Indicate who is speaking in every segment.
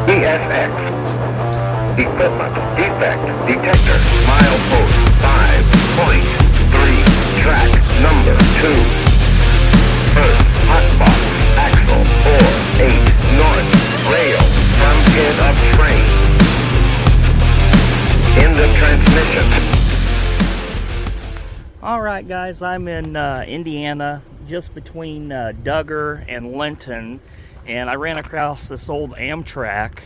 Speaker 1: ESX. Equipment defect detector. Milepost 5.3. Track number 2. First hotbox. Axle 4-8 north. Rail from pin of train. In the transmission.
Speaker 2: Alright guys, I'm in Indiana, just between Duggar and Linton, and I ran across this old Amtrak.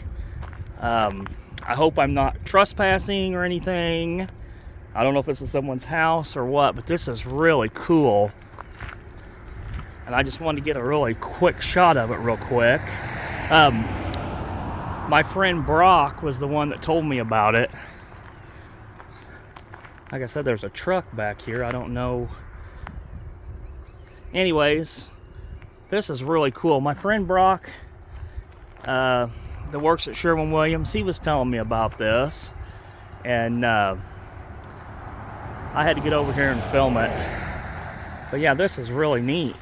Speaker 2: I hope I'm not trespassing or anything. I don't know if this is someone's house or what, but this is really cool. And I just wanted to get a really quick shot of it real quick. My friend Brock was the one that told me about it. Like I said, there's a truck back here. I don't know. Anyways, this is really cool. My friend Brock, that works at Sherwin-Williams, he was telling me about this. And I had to get over here and film it. But yeah, this is really neat.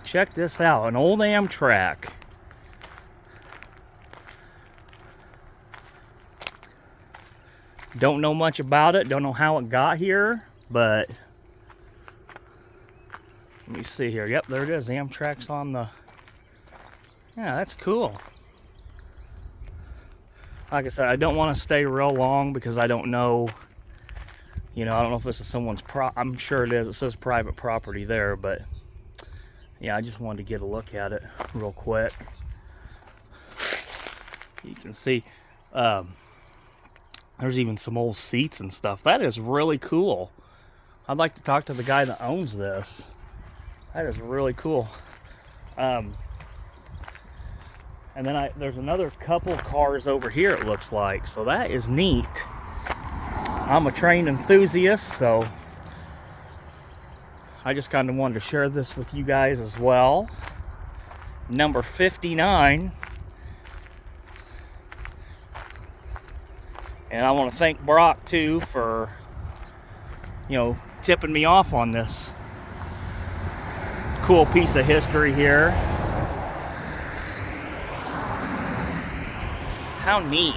Speaker 2: Check this out, an old Amtrak. Don't know much about it, don't know how it got here, but let me see here. Yep, there it is. Amtrak's on the... Yeah, that's cool. Like I said, I don't want to stay real long because I don't know, I don't know if this is someone's I'm sure it is. It says private property there, but yeah, I just wanted to get a look at it real quick. You can see, there's even some old seats and stuff. That is really cool. I'd like to talk to the guy that owns this. That is really cool. And then there's another couple cars over here, it looks like. So that is neat. I'm a train enthusiast, so I just kind of wanted to share this with you guys as well. Number 59. And I want to thank Brock too for, tipping me off on this cool piece of history here. How neat.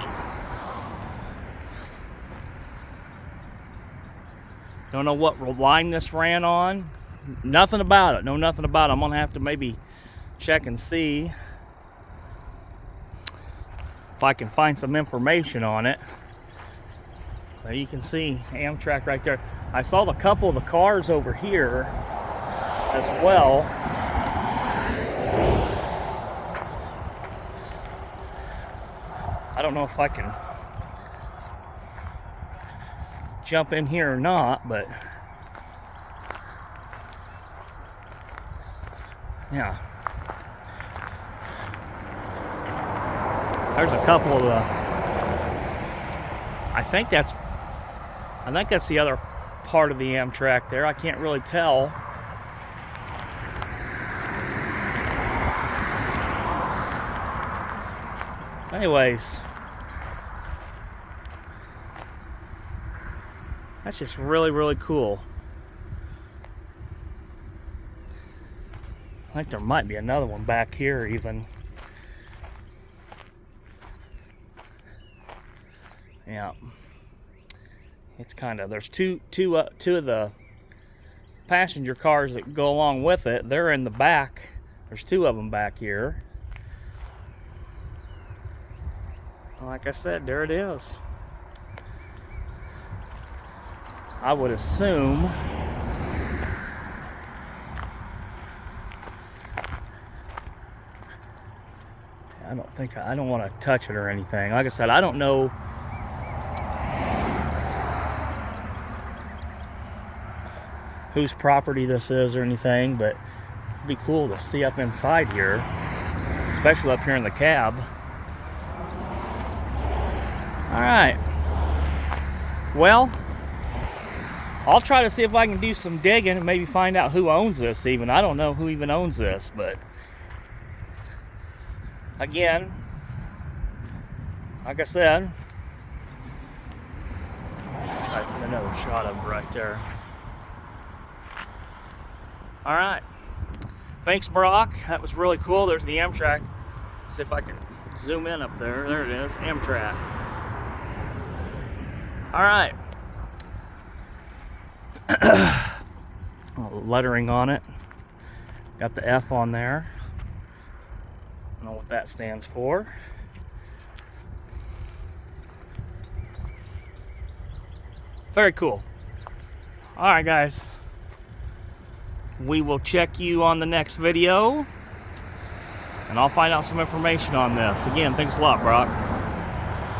Speaker 2: Don't know what line this ran on. Nothing about it. Know nothing about it. I'm gonna have to maybe check and see if I can find some information on it. There you can see Amtrak right there. I saw a couple of the cars over here as well. I don't know if I can jump in here or not, but yeah. There's a couple of the, I think that's the other part of the Amtrak there. I can't really tell. Anyways, that's just really, really cool. I think there might be another one back here even. Yeah. It's kind of, there's two of the passenger cars that go along with it. They're in the back. There's two of them back here. Like I said, there it is. I would assume I don't want to touch it or anything. Like I said, I don't know whose property this is or anything, but it'd be cool to see up inside here, especially up here in the cab. All right. Well, I'll try to see if I can do some digging and maybe find out who owns this even. I don't know who even owns this, but again, like I said, try another shot of it right there. All right. Thanks, Brock. That was really cool. There's the Amtrak. See if I can Zoom in up there. There it is, Amtrak. All right. Lettering on it. Got the F on there. I don't know what that stands for. Very cool. All right, guys. We will check you on the next video, and I'll find out some information on this. Again, thanks a lot, Brock,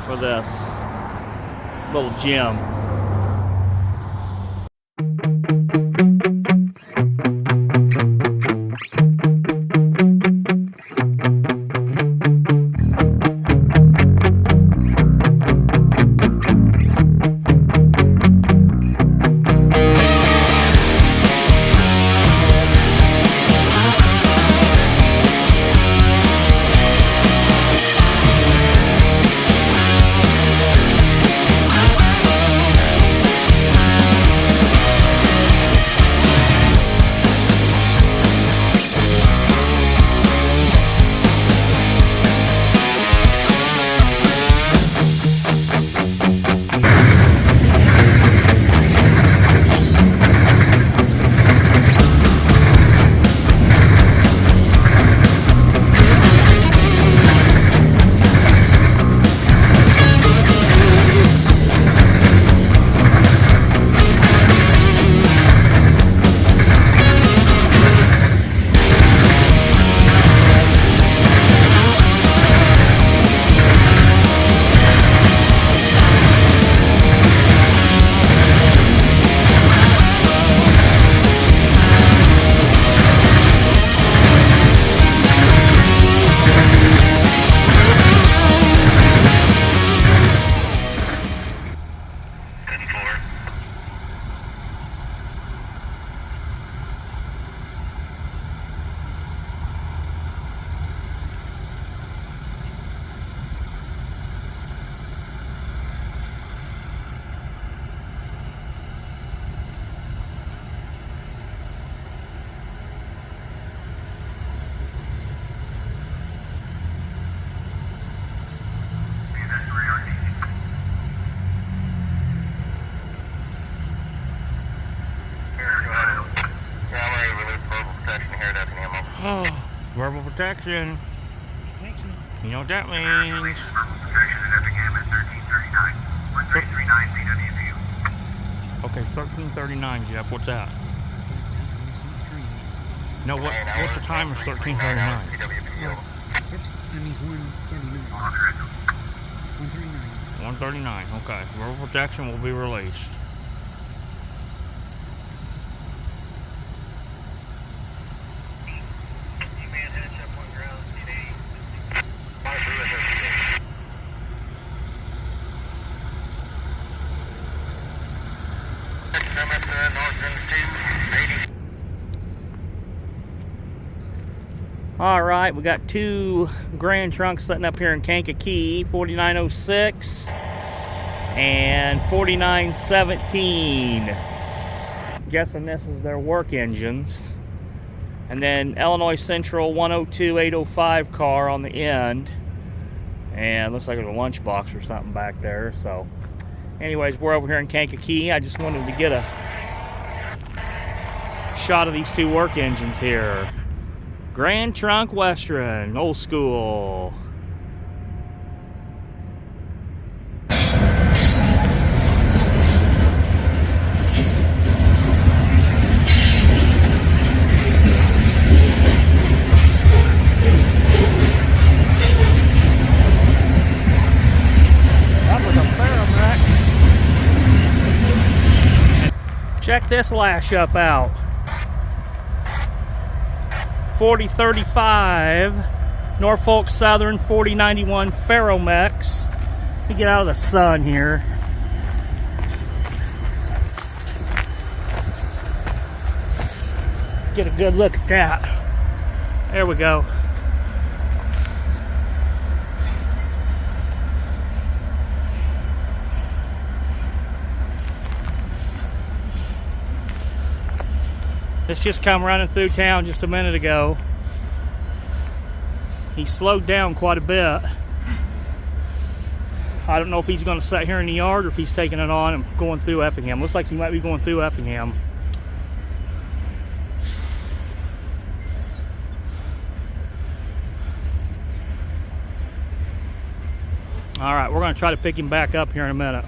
Speaker 2: for this little gem. Oh, verbal protection. You know what that means. Okay, 1339, Jeff. What's that? No, what the time is 1339?
Speaker 3: That means 139.
Speaker 2: 139, okay. Verbal protection will be released. All right, we got two Grand Trunks sitting up here in Kankakee, 4906 and 4917. Guessing this is their work engines. And then Illinois Central 102-805 car on the end. And looks like there's a lunchbox or something back there. So anyways, we're over here in Kankakee. I just wanted to get a shot of these two work engines here. Grand Trunk Western, old school. That was a Ferromex. Check this lash up out. 4035 Norfolk Southern 4091 Ferromex. Let me get out of the sun here. Let's get a good look at that. There we go. This just come running through town just a minute ago. He slowed down quite a bit. I don't know if he's going to sit here in the yard or if he's taking it on and going through Effingham. Looks like he might be going through Effingham. All right, we're going to try to pick him back up here in a minute.